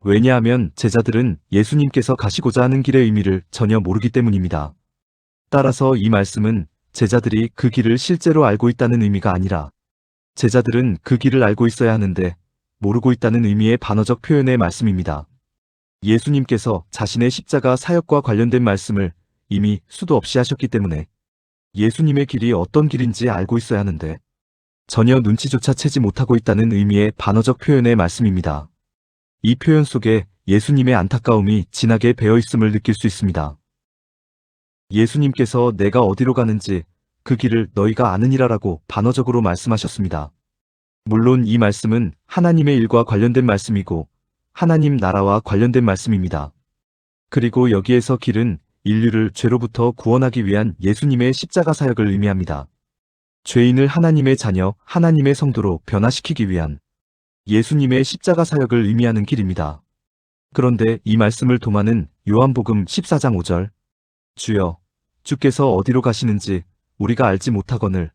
왜냐하면 제자들은 예수님께서 가시고자 하는 길의 의미를 전혀 모르기 때문입니다. 따라서 이 말씀은 제자들이 그 길을 실제로 알고 있다는 의미가 아니라 제자들은 그 길을 알고 있어야 하는데 모르고 있다는 의미의 반어적 표현의 말씀입니다. 예수님께서 자신의 십자가 사역과 관련된 말씀을 이미 수도 없이 하셨기 때문에 예수님의 길이 어떤 길인지 알고 있어야 하는데 전혀 눈치조차 채지 못하고 있다는 의미의 반어적 표현의 말씀입니다. 이 표현 속에 예수님의 안타까움이 진하게 배어 있음을 느낄 수 있습니다. 예수님께서 내가 어디로 가는지 그 길을 너희가 아느니라라고 반어적으로 말씀하셨습니다. 물론 이 말씀은 하나님의 일과 관련된 말씀이고 하나님 나라와 관련된 말씀입니다. 그리고 여기에서 길은 인류를 죄로부터 구원하기 위한 예수님의 십자가 사역을 의미합니다. 죄인을 하나님의 자녀, 하나님의 성도로 변화시키기 위한 예수님의 십자가 사역을 의미하는 길입니다. 그런데 이 말씀을 도마는 요한복음 14장 5절 주여, 주께서 어디로 가시는지 우리가 알지 못하거늘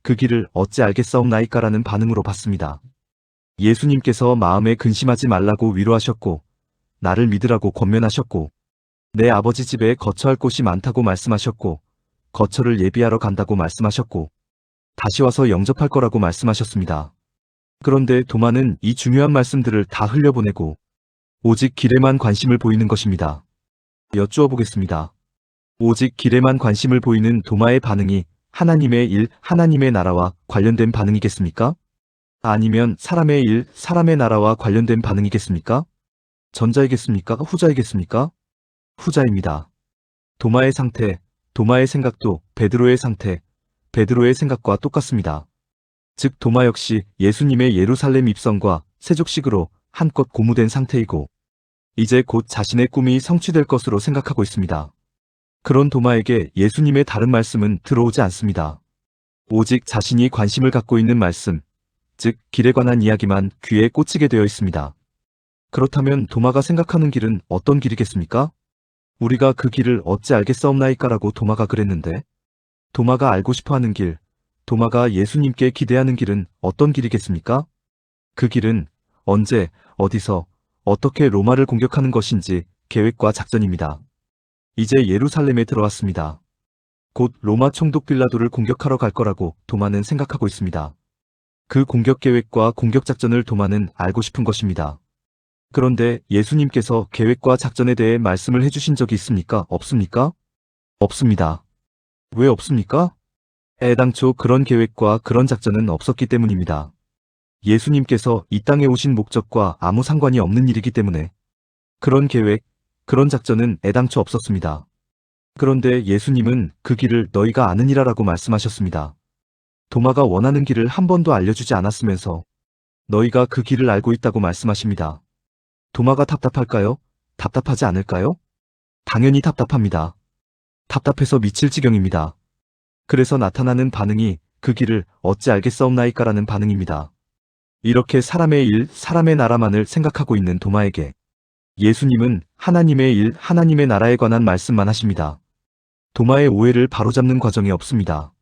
그 길을 어찌 알겠사옵나이까라는 반응으로 받습니다. 예수님께서 마음에 근심하지 말라고 위로하셨고 나를 믿으라고 권면하셨고 내 아버지 집에 거처할 곳이 많다고 말씀하셨고 거처를 예비하러 간다고 말씀하셨고 다시 와서 영접할 거라고 말씀하셨습니다. 그런데 도마는 이 중요한 말씀들을 다 흘려보내고 오직 길에만 관심을 보이는 것입니다. 여쭈어 보겠습니다. 오직 길에만 관심을 보이는 도마의 반응이 하나님의 일, 하나님의 나라와 관련된 반응이겠습니까? 아니면 사람의 일, 사람의 나라와 관련된 반응이겠습니까? 전자이겠습니까? 후자이겠습니까? 후자입니다. 도마의 상태, 도마의 생각도 베드로의 상태, 베드로의 생각과 똑같습니다. 즉 도마 역시 예수님의 예루살렘 입성과 세족식으로 한껏 고무된 상태이고 이제 곧 자신의 꿈이 성취될 것으로 생각하고 있습니다. 그런 도마에게 예수님의 다른 말씀은 들어오지 않습니다. 오직 자신이 관심을 갖고 있는 말씀, 즉 길에 관한 이야기만 귀에 꽂히게 되어 있습니다. 그렇다면 도마가 생각하는 길은 어떤 길이겠습니까? 우리가 그 길을 어찌 알겠사옵나이까라고 도마가 그랬는데 도마가 알고 싶어하는 길, 도마가 예수님께 기대하는 길은 어떤 길이겠습니까? 그 길은 언제, 어디서, 어떻게 로마를 공격하는 것인지 계획과 작전입니다. 이제 예루살렘에 들어왔습니다. 곧 로마 총독 빌라도를 공격하러 갈 거라고 도마는 생각하고 있습니다. 그 공격 계획과 공격 작전을 도마는 알고 싶은 것입니다. 그런데 예수님께서 계획과 작전에 대해 말씀을 해주신 적이 있습니까? 없습니까? 없습니다. 왜 없습니까? 애당초 그런 계획과 그런 작전은 없었기 때문입니다. 예수님께서 이 땅에 오신 목적과 아무 상관이 없는 일이기 때문에 그런 계획, 그런 작전은 애당초 없었습니다. 그런데 예수님은 그 길을 너희가 아느니라라고 말씀하셨습니다. 도마가 원하는 길을 한 번도 알려주지 않았으면서 너희가 그 길을 알고 있다고 말씀하십니다. 도마가 답답할까요? 답답하지 않을까요? 당연히 답답합니다. 답답해서 미칠 지경입니다. 그래서 나타나는 반응이 그 길을 어찌 알겠사옵나이까라는 반응입니다. 이렇게 사람의 일, 사람의 나라만을 생각하고 있는 도마에게 예수님은 하나님의 일, 하나님의 나라에 관한 말씀만 하십니다. 도마의 오해를 바로잡는 과정이 없습니다.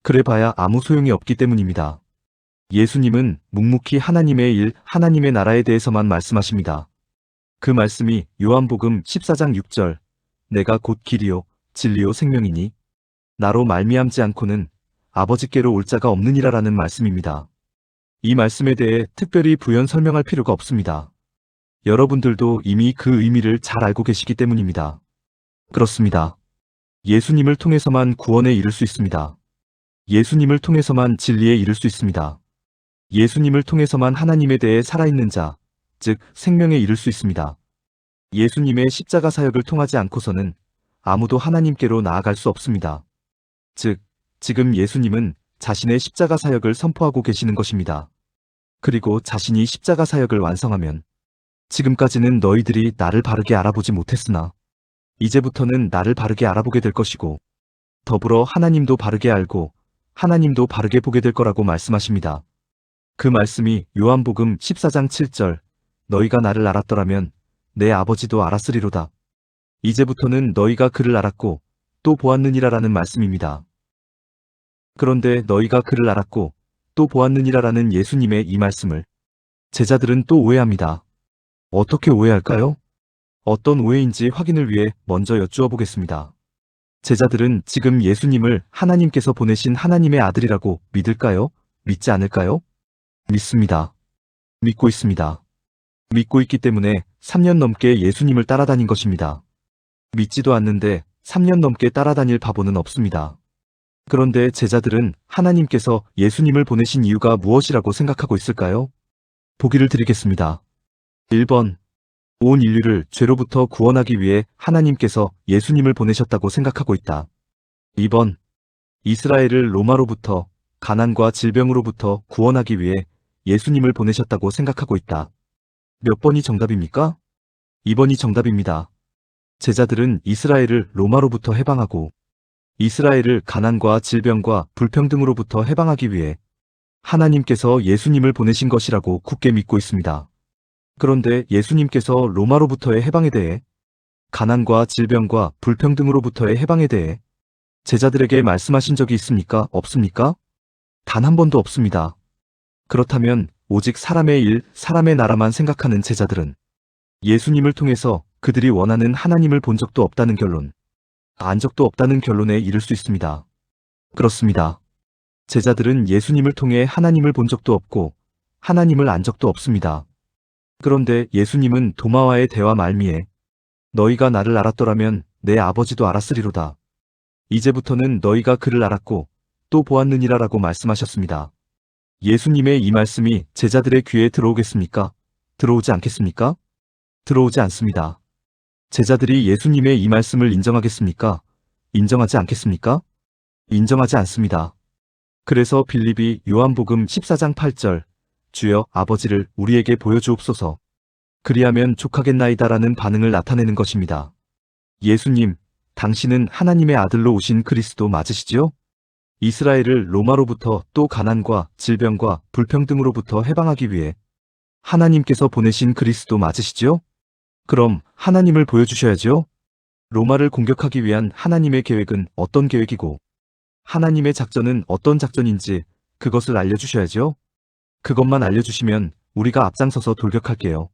그래봐야 아무 소용이 없기 때문입니다. 예수님은 묵묵히 하나님의 일, 하나님의 나라에 대해서만 말씀하십니다. 그 말씀이 요한복음 14장 6절 내가 곧 길이요 진리요 생명이니 나로 말미암지 않고는 아버지께로 올 자가 없느니라라는 말씀입니다. 이 말씀에 대해 특별히 부연 설명할 필요가 없습니다. 여러분들도 이미 그 의미를 잘 알고 계시기 때문입니다. 그렇습니다. 예수님을 통해서만 구원에 이를 수 있습니다. 예수님을 통해서만 진리에 이를 수 있습니다. 예수님을 통해서만 하나님에 대해 살아있는 자, 즉 생명에 이를 수 있습니다. 예수님의 십자가 사역을 통하지 않고서는 아무도 하나님께로 나아갈 수 없습니다. 즉, 지금 예수님은 자신의 십자가 사역을 선포하고 계시는 것입니다. 그리고 자신이 십자가 사역을 완성하면 지금까지는 너희들이 나를 바르게 알아보지 못했으나 이제부터는 나를 바르게 알아보게 될 것이고 더불어 하나님도 바르게 알고 하나님도 바르게 보게 될 거라고 말씀하십니다. 그 말씀이 요한복음 14장 7절 너희가 나를 알았더라면 내 아버지도 알았으리로다. 이제부터는 너희가 그를 알았고 또 보았느니라라는 말씀입니다. 그런데 너희가 그를 알았고 또 보았느니라라는 예수님의 이 말씀을 제자들은 또 오해합니다. 어떻게 오해할까요? 어떤 오해인지 확인을 위해 먼저 여쭈어 보겠습니다. 제자들은 지금 예수님을 하나님께서 보내신 하나님의 아들이라고 믿을까요? 믿지 않을까요? 믿습니다. 믿고 있습니다. 믿고 있기 때문에 3년 넘게 예수님을 따라다닌 것입니다. 믿지도 않는데 3년 넘게 따라다닐 바보는 없습니다. 그런데 제자들은 하나님께서 예수님을 보내신 이유가 무엇이라고 생각하고 있을까요? 보기를 드리겠습니다. 1번. 온 인류를 죄로부터 구원하기 위해 하나님께서 예수님을 보내셨다고 생각하고 있다. 2번. 이스라엘을 로마로부터 가난과 질병으로부터 구원하기 위해 예수님을 보내셨다고 생각하고 있다. 몇 번이 정답입니까? 2번이 정답입니다. 제자들은 이스라엘을 로마로부터 해방하고 이스라엘을 가난과 질병과 불평등으로부터 해방하기 위해 하나님께서 예수님을 보내신 것이라고 굳게 믿고 있습니다. 그런데 예수님께서 로마로부터의 해방에 대해, 가난과 질병과 불평등으로부터의 해방에 대해 제자들에게 말씀하신 적이 있습니까? 없습니까? 단 한 번도 없습니다. 그렇다면 오직 사람의 일, 사람의 나라만 생각하는 제자들은 예수님을 통해서 그들이 원하는 하나님을 본 적도 없다는 결론, 안 적도 없다는 결론에 이를 수 있습니다. 그렇습니다. 제자들은 예수님을 통해 하나님을 본 적도 없고 하나님을 안 적도 없습니다. 그런데 예수님은 도마와의 대화 말미에 너희가 나를 알았더라면 내 아버지도 알았으리로다. 이제부터는 너희가 그를 알았고 또 보았느니라 라고 말씀하셨습니다. 예수님의 이 말씀이 제자들의 귀에 들어오겠습니까? 들어오지 않겠습니까? 들어오지 않습니다. 제자들이 예수님의 이 말씀을 인정하겠습니까? 인정하지 않겠습니까? 인정하지 않습니다. 그래서 빌립이 요한복음 14장 8절 주여 아버지를 우리에게 보여주옵소서 그리하면 족하겠나이다라는 반응을 나타내는 것입니다. 예수님, 당신은 하나님의 아들로 오신 그리스도 맞으시지요? 이스라엘을 로마로부터 또 가난과 질병과 불평등으로부터 해방하기 위해 하나님께서 보내신 그리스도 맞으시지요? 그럼 하나님을 보여주셔야지요? 로마를 공격하기 위한 하나님의 계획은 어떤 계획이고 하나님의 작전은 어떤 작전인지 그것을 알려주셔야지요? 그것만 알려주시면 우리가 앞장서서 돌격할게요.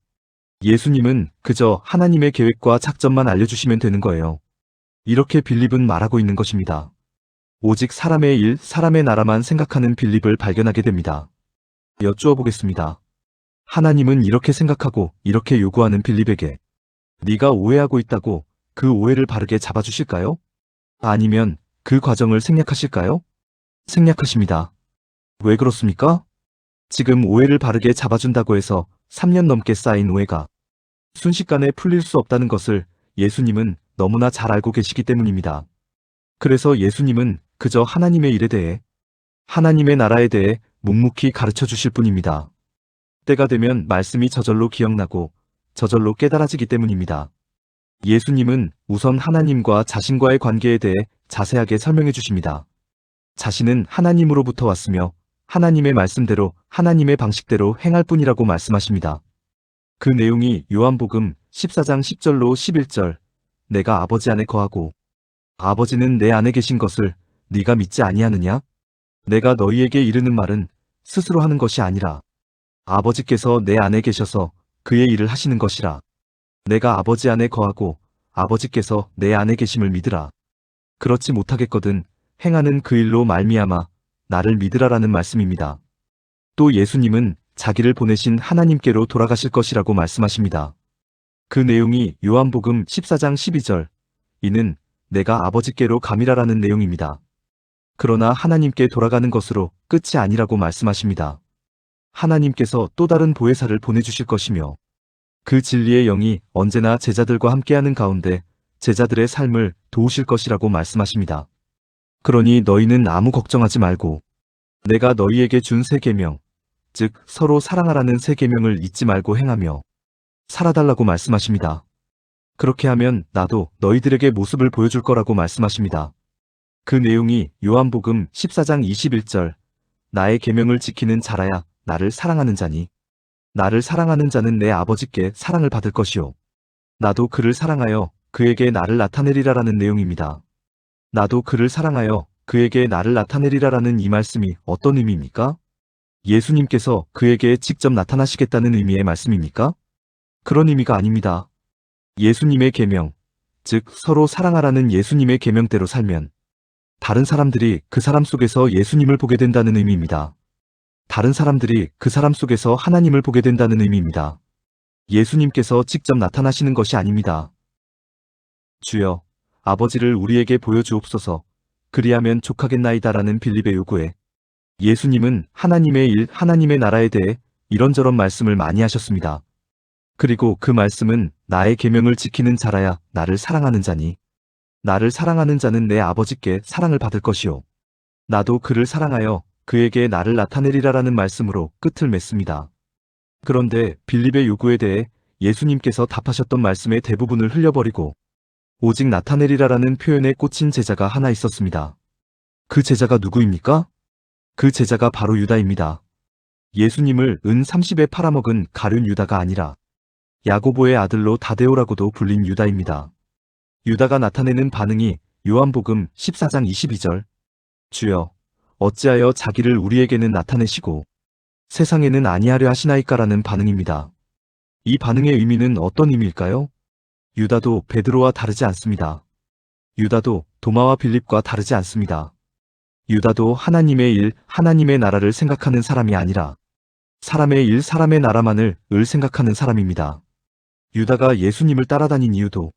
예수님은 그저 하나님의 계획과 작전만 알려주시면 되는 거예요. 이렇게 빌립은 말하고 있는 것입니다. 오직 사람의 일, 사람의 나라만 생각하는 빌립을 발견하게 됩니다. 여쭈어 보겠습니다. 하나님은 이렇게 생각하고 이렇게 요구하는 빌립에게 네가 오해하고 있다고 그 오해를 바르게 잡아주실까요? 아니면 그 과정을 생략하실까요? 생략하십니다. 왜 그렇습니까? 지금 오해를 바르게 잡아준다고 해서 3년 넘게 쌓인 오해가 순식간에 풀릴 수 없다는 것을 예수님은 너무나 잘 알고 계시기 때문입니다. 그래서 예수님은 그저 하나님의 일에 대해, 하나님의 나라에 대해 묵묵히 가르쳐 주실 뿐입니다. 때가 되면 말씀이 저절로 기억나고 저절로 깨달아지기 때문입니다. 예수님은 우선 하나님과 자신과의 관계에 대해 자세하게 설명해 주십니다. 자신은 하나님으로부터 왔으며 하나님의 말씀대로 하나님의 방식대로 행할 뿐이라고 말씀하십니다. 그 내용이 요한복음 14장 10절로 11절 내가 아버지 안에 거하고 아버지는 내 안에 계신 것을 네가 믿지 아니하느냐? 내가 너희에게 이르는 말은 스스로 하는 것이 아니라 아버지께서 내 안에 계셔서 그의 일을 하시는 것이라. 내가 아버지 안에 거하고 아버지께서 내 안에 계심을 믿으라. 그렇지 못하겠거든 행하는 그 일로 말미암아 나를 믿으라라는 말씀입니다. 또 예수님은 자기를 보내신 하나님께로 돌아가실 것이라고 말씀하십니다. 그 내용이 요한복음 14장 12절 이는 내가 아버지께로 감이라라는 내용입니다. 그러나 하나님께 돌아가는 것으로 끝이 아니라고 말씀하십니다. 하나님께서 또 다른 보혜사를 보내주실 것이며 그 진리의 영이 언제나 제자들과 함께하는 가운데 제자들의 삶을 도우실 것이라고 말씀하십니다. 그러니 너희는 아무 걱정하지 말고 내가 너희에게 준 새 계명, 즉 서로 사랑하라는 새 계명을 잊지 말고 행하며 살아달라고 말씀하십니다. 그렇게 하면 나도 너희들에게 모습을 보여줄 거라고 말씀하십니다. 그 내용이 요한복음 14장 21절 나의 계명을 지키는 자라야 나를 사랑하는 자니 나를 사랑하는 자는 내 아버지께 사랑을 받을 것이요 나도 그를 사랑하여 그에게 나를 나타내리라라는 내용입니다. 나도 그를 사랑하여 그에게 나를 나타내리라라는 이 말씀이 어떤 의미입니까? 예수님께서 그에게 직접 나타나시겠다는 의미의 말씀입니까? 그런 의미가 아닙니다. 예수님의 계명, 즉 서로 사랑하라는 예수님의 계명대로 살면 다른 사람들이 그 사람 속에서 예수님을 보게 된다는 의미입니다. 다른 사람들이 그 사람 속에서 하나님을 보게 된다는 의미입니다. 예수님께서 직접 나타나시는 것이 아닙니다. 주여, 아버지를 우리에게 보여주옵소서 그리하면 족하겠나이다라는 빌립의 요구에 예수님은 하나님의 일, 하나님의 나라에 대해 이런저런 말씀을 많이 하셨습니다. 그리고 그 말씀은 나의 계명을 지키는 자라야 나를 사랑하는 자니 나를 사랑하는 자는 내 아버지께 사랑을 받을 것이요 나도 그를 사랑하여 그에게 나를 나타내리라라는 말씀으로 끝을 맺습니다. 그런데 빌립의 요구에 대해 예수님께서 답하셨던 말씀의 대부분을 흘려버리고 오직 나타내리라라는 표현에 꽂힌 제자가 하나 있었습니다. 그 제자가 누구입니까? 그 제자가 바로 유다입니다. 예수님을 은 30에 팔아먹은 가룟 유다가 아니라 야고보의 아들로 다데오라고도 불린 유다입니다. 유다가 나타내는 반응이 요한복음 14장 22절 주여 어찌하여 자기를 우리에게는 나타내시고 세상에는 아니하려 하시나이까라는 반응입니다. 이 반응의 의미는 어떤 의미일까요? 유다도 베드로와 다르지 않습니다. 유다도 도마와 빌립과 다르지 않습니다. 유다도 하나님의 일, 하나님의 나라를 생각하는 사람이 아니라 사람의 일, 사람의 나라만을 생각하는 사람입니다. 유다가 예수님을 따라다닌 이유도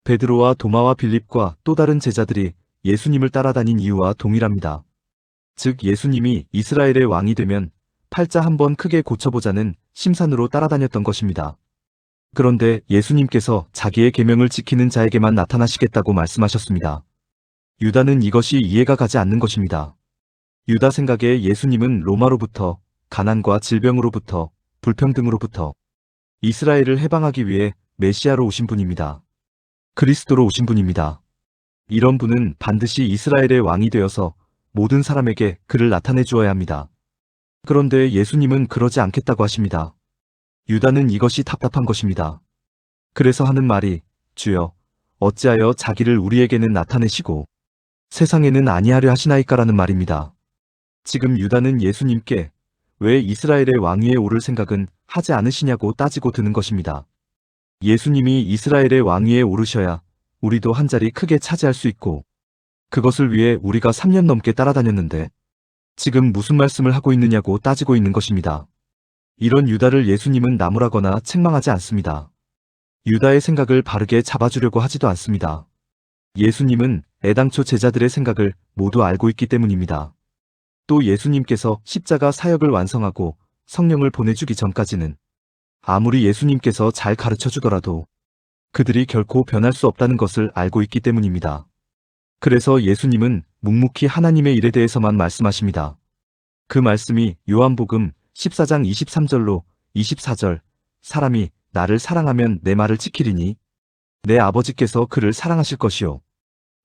베드로와 도마와 빌립과 또 다른 제자들이 예수님을 따라다닌 이유와 동일합니다. 즉 예수님이 이스라엘의 왕이 되면 팔자 한번 크게 고쳐보자는 심산으로 따라다녔던 것입니다. 그런데 예수님께서 자기의 계명을 지키는 자에게만 나타나시겠다고 말씀하셨습니다. 유다는 이것이 이해가 가지 않는 것입니다. 유다 생각에 예수님은 로마로부터, 가난과 질병으로부터, 불평등으로부터 이스라엘을 해방하기 위해 메시아로 오신 분입니다. 그리스도로 오신 분입니다. 이런 분은 반드시 이스라엘의 왕이 되어서 모든 사람에게 그를 나타내 주어야 합니다. 그런데 예수님은 그러지 않겠다고 하십니다. 유다는 이것이 답답한 것입니다. 그래서 하는 말이 주여 어찌하여 자기를 우리에게는 나타내시고 세상에는 아니하려 하시나이까라는 말입니다. 지금 유다는 예수님께 왜 이스라엘의 왕위에 오를 생각은 하지 않으시냐고 따지고 드는 것입니다. 예수님이 이스라엘의 왕위에 오르셔야 우리도 한 자리 크게 차지할 수 있고 그것을 위해 우리가 3년 넘게 따라다녔는데 지금 무슨 말씀을 하고 있느냐고 따지고 있는 것입니다. 이런 유다를 예수님은 나무라거나 책망하지 않습니다. 유다의 생각을 바르게 잡아주려고 하지도 않습니다. 예수님은 애당초 제자들의 생각을 모두 알고 있기 때문입니다. 또 예수님께서 십자가 사역을 완성하고 성령을 보내주기 전까지는 아무리 예수님께서 잘 가르쳐 주더라도 그들이 결코 변할 수 없다는 것을 알고 있기 때문입니다. 그래서 예수님은 묵묵히 하나님의 일에 대해서만 말씀하십니다. 그 말씀이 요한복음 14장 23절로 24절 사람이 나를 사랑하면 내 말을 지키리니 내 아버지께서 그를 사랑하실 것이요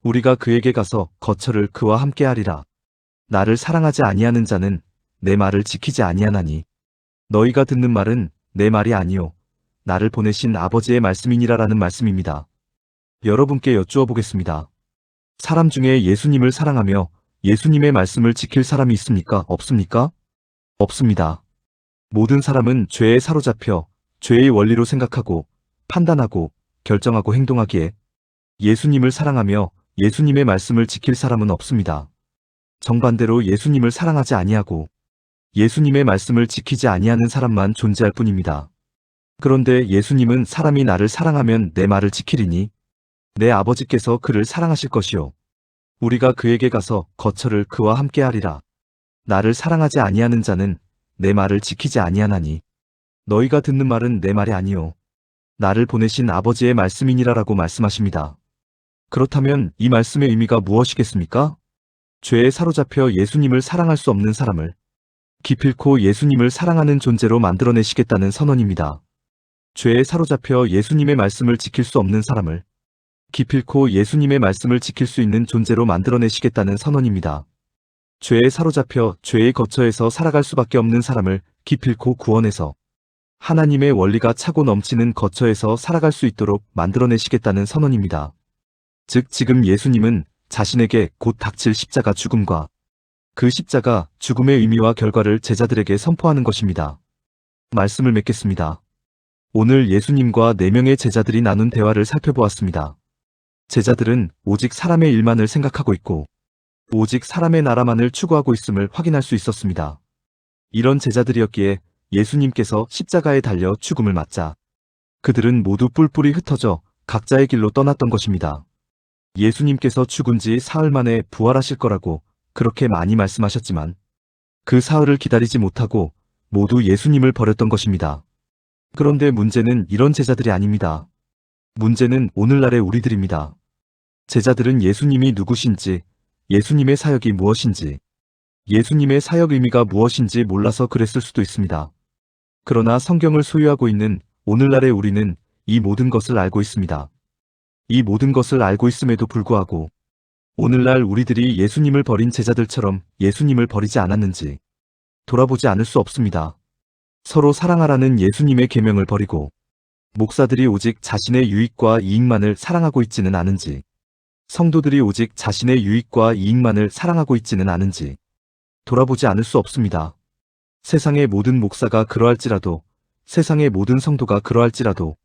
우리가 그에게 가서 거처를 그와 함께 하리라. 나를 사랑하지 아니하는 자는 내 말을 지키지 아니하나니 너희가 듣는 말은 내 말이 아니요 나를 보내신 아버지의 말씀이니라라는 말씀입니다. 여러분께 여쭈어 보겠습니다. 사람 중에 예수님을 사랑하며 예수님의 말씀을 지킬 사람이 있습니까? 없습니까? 없습니다. 모든 사람은 죄에 사로잡혀 죄의 원리로 생각하고 판단하고 결정하고 행동하기에 예수님을 사랑하며 예수님의 말씀을 지킬 사람은 없습니다. 정반대로 예수님을 사랑하지 아니하고 예수님의 말씀을 지키지 아니하는 사람만 존재할 뿐입니다. 그런데 예수님은 사람이 나를 사랑하면 내 말을 지키리니 내 아버지께서 그를 사랑하실 것이요 우리가 그에게 가서 거처를 그와 함께 하리라. 나를 사랑하지 아니하는 자는 내 말을 지키지 아니하나니 너희가 듣는 말은 내 말이 아니요 나를 보내신 아버지의 말씀이니라라고 말씀하십니다. 그렇다면 이 말씀의 의미가 무엇이겠습니까? 죄에 사로잡혀 예수님을 사랑할 수 없는 사람을 기필코 예수님을 사랑하는 존재로 만들어내시겠다는 선언입니다. 죄에 사로잡혀 예수님의 말씀을 지킬 수 없는 사람을 기필코 예수님의 말씀을 지킬 수 있는 존재로 만들어내시겠다는 선언입니다. 죄에 사로잡혀 죄의 거처에서 살아갈 수밖에 없는 사람을 기필코 구원해서 하나님의 원리가 차고 넘치는 거처에서 살아갈 수 있도록 만들어내시겠다는 선언입니다. 즉 지금 예수님은 자신에게 곧 닥칠 십자가 죽음과 그 십자가 죽음의 의미와 결과를 제자들에게 선포하는 것입니다. 말씀을 맺겠습니다. 오늘 예수님과 4명의 제자들이 나눈 대화를 살펴보았습니다. 제자들은 오직 사람의 일만을 생각하고 있고 오직 사람의 나라만을 추구하고 있음을 확인할 수 있었습니다. 이런 제자들이었기에 예수님께서 십자가에 달려 죽음을 맞자 그들은 모두 뿔뿔이 흩어져 각자의 길로 떠났던 것입니다. 예수님께서 죽은 지 사흘 만에 부활하실 거라고 그렇게 많이 말씀하셨지만 그 사흘을 기다리지 못하고 모두 예수님을 버렸던 것입니다. 그런데 문제는 이런 제자들이 아닙니다. 문제는 오늘날의 우리들입니다. 제자들은 예수님이 누구신지, 예수님의 사역이 무엇인지, 예수님의 사역 의미가 무엇인지 몰라서 그랬을 수도 있습니다. 그러나 성경을 소유하고 있는 오늘날의 우리는 이 모든 것을 알고 있습니다. 이 모든 것을 알고 있음에도 불구하고 오늘날 우리들이 예수님을 버린 제자들처럼 예수님을 버리지 않았는지 돌아보지 않을 수 없습니다. 서로 사랑하라는 예수님의 계명을 버리고 목사들이 오직 자신의 유익과 이익만을 사랑하고 있지는 않은지, 성도들이 오직 자신의 유익과 이익만을 사랑하고 있지는 않은지 돌아보지 않을 수 없습니다. 세상의 모든 목사가 그러할지라도, 세상의 모든 성도가 그러할지라도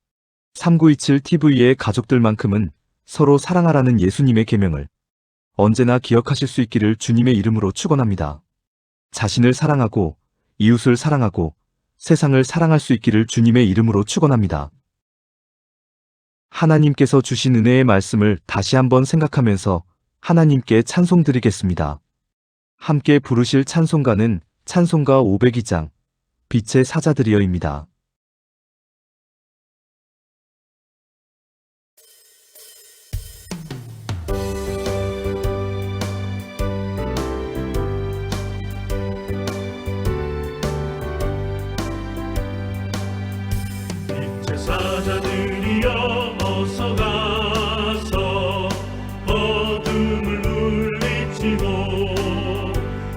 3927TV의 가족들만큼은 서로 사랑하라는 예수님의 계명을 언제나 기억하실 수 있기를 주님의 이름으로 축원합니다. 자신을 사랑하고 이웃을 사랑하고 세상을 사랑할 수 있기를 주님의 이름으로 축원합니다. 하나님께서 주신 은혜의 말씀을 다시 한번 생각하면서 하나님께 찬송드리겠습니다. 함께 부르실 찬송가는 찬송가 502장 빛의 사자들이여입니다. 빛의 사자들이여 어서 가서 어둠을 물리치고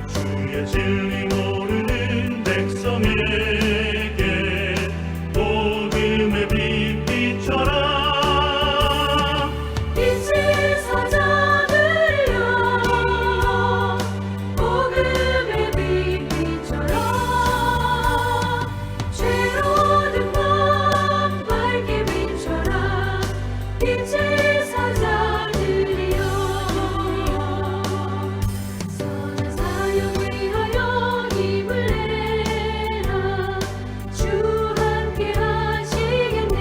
주의 진리 모르는 백성에게 복음의 빛 비춰라. 빛의 사자들이여 복음의 빛 비춰라. 죄로운 밤 밝게 비춰라. 빛의 사자들이여 선한 사역 위하여 힘을 내라. 주 함께 하시겠네.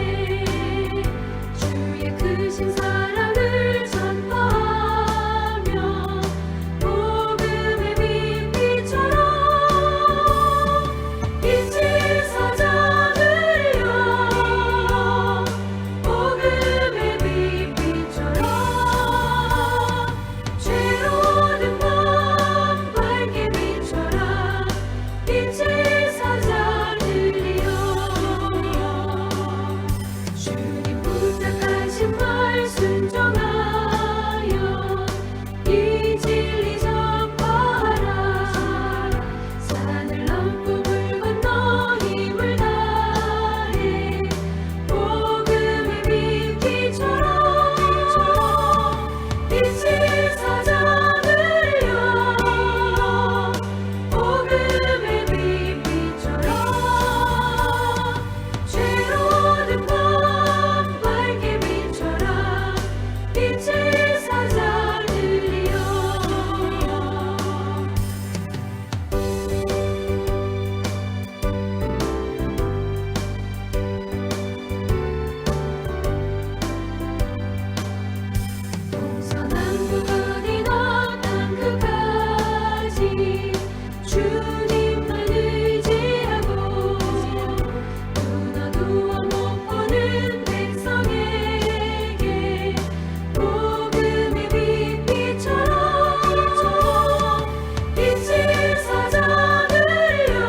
주의 크신 사랑을 전파하며 복음의 빛 비춰라. 빛의 사자들이여 복음의 빛 비춰라. 죄로운 밤 밝게 비춰라. 빛의 사자들이여 주님 부탁하신 말 순종하여 이 진리 전파하라. 산을 넘고 물 건너 힘을 다해 복음의 빛 비춰라. 빛의 사자들이여 복음의 빛 비춰라. 죄로운 밤 밝게 비춰라. 빛의 사자들이여 동서남북 어디나 땅 끝까지 주님만 의지하고 눈 어두워 못 보는 백성에게 복음의 빛 비춰라. 빛의 사자들이여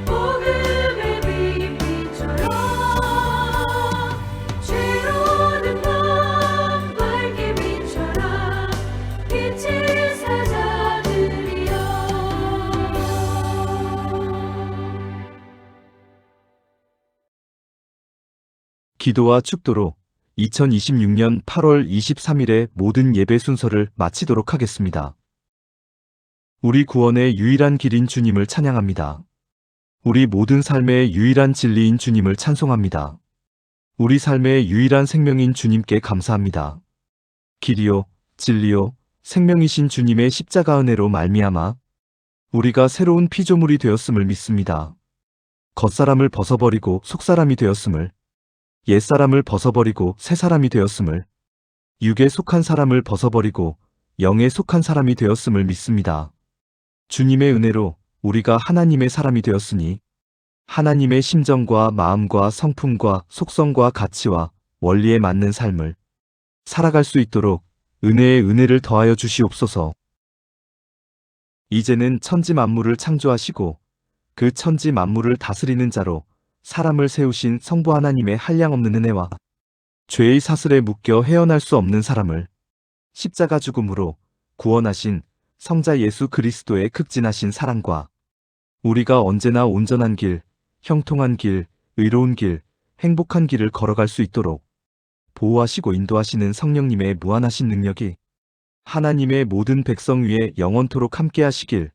복음의 빛 비춰라. 죄로운 밤 밝게 비춰라. 빛의 사자들이여 기도와 축도로 2026년 8월 23일의 모든 예배 순서를 마치도록 하겠습니다. 우리 구원의 유일한 길인 주님을 찬양합니다. 우리 모든 삶의 유일한 진리인 주님을 찬송합니다. 우리 삶의 유일한 생명인 주님께 감사합니다. 길이요, 진리요, 생명이신 주님의 십자가 은혜로 말미암아 우리가 새로운 피조물이 되었음을 믿습니다. 겉사람을 벗어버리고 속사람이 되었음을, 옛사람을 벗어버리고 새사람이 되었음을, 육에 속한 사람을 벗어버리고 영에 속한 사람이 되었음을 믿습니다. 주님의 은혜로 우리가 하나님의 사람이 되었으니 하나님의 심정과 마음과 성품과 속성과 가치와 원리에 맞는 삶을 살아갈 수 있도록 은혜의 은혜를 더하여 주시옵소서. 이제는 천지 만물을 창조하시고 그 천지 만물을 다스리는 자로 사람을 세우신 성부 하나님의 한량없는 은혜와 죄의 사슬에 묶여 헤어날 수 없는 사람을 십자가 죽음으로 구원하신 성자 예수 그리스도의 극진하신 사랑과 우리가 언제나 온전한 길, 형통한 길, 의로운 길, 행복한 길을 걸어갈 수 있도록 보호하시고 인도하시는 성령님의 무한하신 능력이 하나님의 모든 백성 위에 영원토록 함께 하시길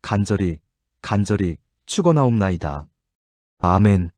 간절히 축원하옵나이다. 아멘.